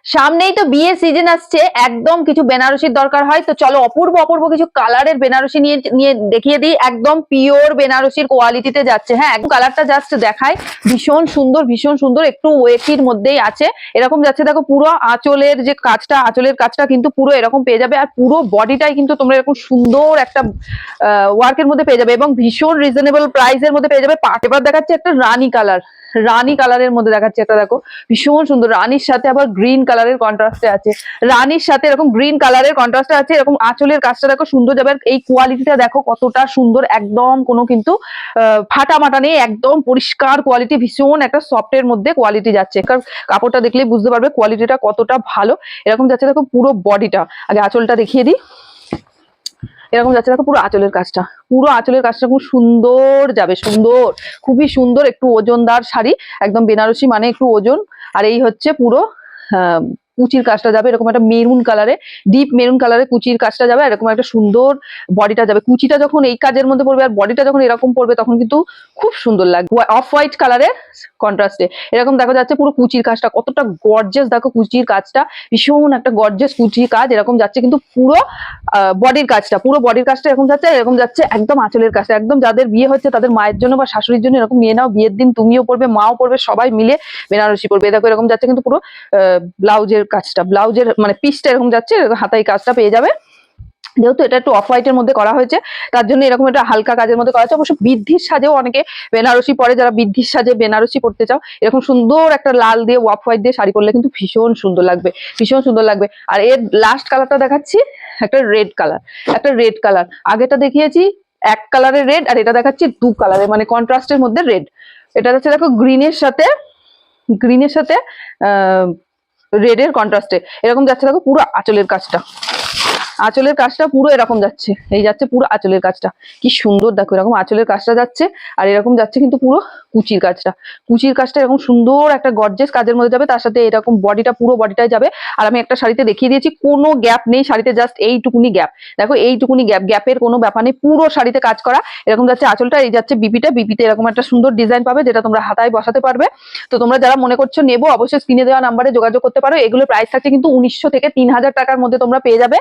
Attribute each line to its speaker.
Speaker 1: সামনেই তো বিয়ে সিজন আসছে, একদম কিছু বেনারসির দরকার হয়, তো চলো অপূর্ব অপূর্ব কিছু কালারের বেনারসি নিয়ে নিয়ে দেখিয়ে দিই। একদম পিওর বেনারসির কোয়ালিটিতে যাচ্ছে। হ্যাঁ, একদম কালারটা জাস্ট দেখায়, ভীষণ সুন্দর ভীষণ সুন্দর, একটু ওয়েটির মধ্যেই আছে। এরকম যাচ্ছে, দেখো পুরো আঁচলের যে কাজটা, আঁচলের কাজটা কিন্তু পুরো এরকম পেয়ে যাবে, আর পুরো বডিটাই কিন্তু তোমরা এরকম সুন্দর একটা ওয়ার্কের মধ্যে পেয়ে যাবে এবং ভীষণ রিজনেবল প্রাইসের মধ্যে পেয়ে যাবে। এবার দেখাচ্ছে একটা রানী কালার, রানী কালারের মধ্যে দেখাচ্ছে একটা, দেখো ভীষণ সুন্দর, রানীর সাথে আবার গ্রিন কালারের কন্ট্রাস্টে আছে, রানীর সাথে এরকম গ্রিন কালারের কন্ট্রাস্টে আছে। এরকম আঁচলের কাজটা দেখো সুন্দর যাবে, এই কোয়ালিটিটা দেখো কতটা সুন্দর, একদম কোনো কিন্তু ফাটা মাটা নেই, একদম পরিষ্কার কোয়ালিটি, ভীষণ একটা সফটের মধ্যে কোয়ালিটি যাচ্ছে। কারণ কাপড়টা দেখলেই বুঝতে পারবে কোয়ালিটিটা কতটা ভালো। এরকম যাচ্ছে দেখো পুরো বডিটা, আগে আঁচলটা দেখিয়ে দিই। এরকম যাচ্ছে দেখো পুরো আঁচলের কাজটা, পুরো আঁচলের কাজটা খুব সুন্দর যাবে, সুন্দর, খুবই সুন্দর, একটু ওজনদার শাড়ি, একদম বেনারসি মানে একটু ওজন। আর এই হচ্ছে পুরো কুচির কাজটা যাবে এরকম একটা মেরুন কালারে, ডিপ মেরুন কালারে কুচির কাজটা যাবে, এরকম একটা সুন্দর বডিটা যাবে। কুচিটা যখন এই কাজের মধ্যে পড়বে আর বডিটা যখন এরকম পড়বে তখন কিন্তু খুব সুন্দর লাগবে। অফ হোয়াইট কালারের কন্ট্রাস্টে এরকম দেখা যাচ্ছে পুরো কুচির কাজটা কতটা গর্জিয়াস, দেখো কুচির কাজটা ভীষণ একটা গর্জিয়াস কুচির কাজ, এরকম যাচ্ছে কিন্তু পুরো বডির কাজটা, পুরো বডির কাজটা এরকম যাচ্ছে, এরকম যাচ্ছে একদম আঁচলের কাজটা, একদম যাদের বিয়ে হচ্ছে তাদের মায়ের জন্য বা শাশুড়ির জন্য এরকম নিয়ে নাও, বিয়ের দিন তুমিও পড়বে, মাও পড়বে, সবাই মিলে বেনারসি পড়বে। দেখো এরকম যাচ্ছে কিন্তু পুরো ব্লাউজের কাজটা, ব্লাউজের মানে পিসটা এরকম যাচ্ছে, হাতায় কাজটা পেয়ে যাবে। যেহেতু এটা একটু অফ হোয়াইটের মধ্যে করা হয়েছে তার জন্য এরকম একটা হালকা কাজের মধ্যে করা হয়েছে। অবশ্য বৃদ্ধির সাজেও অনেকে বেনারসি পরে, যারা বৃদ্ধির সাজে বেনারসি পড়তে চাও এরকম সুন্দর একটা লাল দিয়ে অফ হোয়াইট দিয়ে শাড়ি পরলে কিন্তু ভীষণ সুন্দর লাগবে, ভীষণ সুন্দর লাগবে। আর এর লাস্ট কালারটা দেখাচ্ছি একটা রেড কালার, একটা রেড কালার, আগেটা দেখিয়েছি এক কালারের রেড, আর এটা দেখাচ্ছি দু কালারের মানে কন্ট্রাস্টের মধ্যে রেড। এটা হচ্ছে দেখো গ্রিনের সাথে, গ্রিনের সাথে রেডের কন্ট্রাস্টে এরকম যাচ্ছে, দেখো পুরো আঁচলের কাজটা, আঁচলের কাজটা পুরো এরকম যাচ্ছে, এই যাচ্ছে পুরো আঁচলের কাজটা, কি সুন্দর দেখো এরকম আঁচলের কাজটা যাচ্ছে। আর এরকম যাচ্ছে কিন্তু পুরো কুচির কাজটা, কুচির কাজটা এরকম সুন্দর একটা গর্জিয়াস কাজের মধ্যে যাবে, তার সাথে এরকম বডিটা পুরো বডিটাই যাবে। আর আমি একটা শাড়িতে দেখিয়ে দিয়েছি কোনো গ্যাপ নেই শাড়িতে, জাস্ট এইটুকুনি গ্যাপ, দেখো এইটুকুনি গ্যাপ, গ্যাপের কোনো ব্যাপার নেই, পুরো শাড়িতে কাজ করা। এরকম যাচ্ছে আঁচলটা, এই যাচ্ছে বিপিটা, বিপিতে এরকম একটা সুন্দর ডিজাইন পাবে যেটা তোমরা হাতায় বসাতে পারবে। তো তোমরা যারা মনে করছো নেবো অবশ্যই স্ক্রিনে দেওয়া নাম্বারে যোগাযোগ করতে পারো। এগুলো প্রাইস থাকছে কিন্তু 1900 থেকে 3000 টাকার মধ্যে তোমরা পেয়ে যাবে।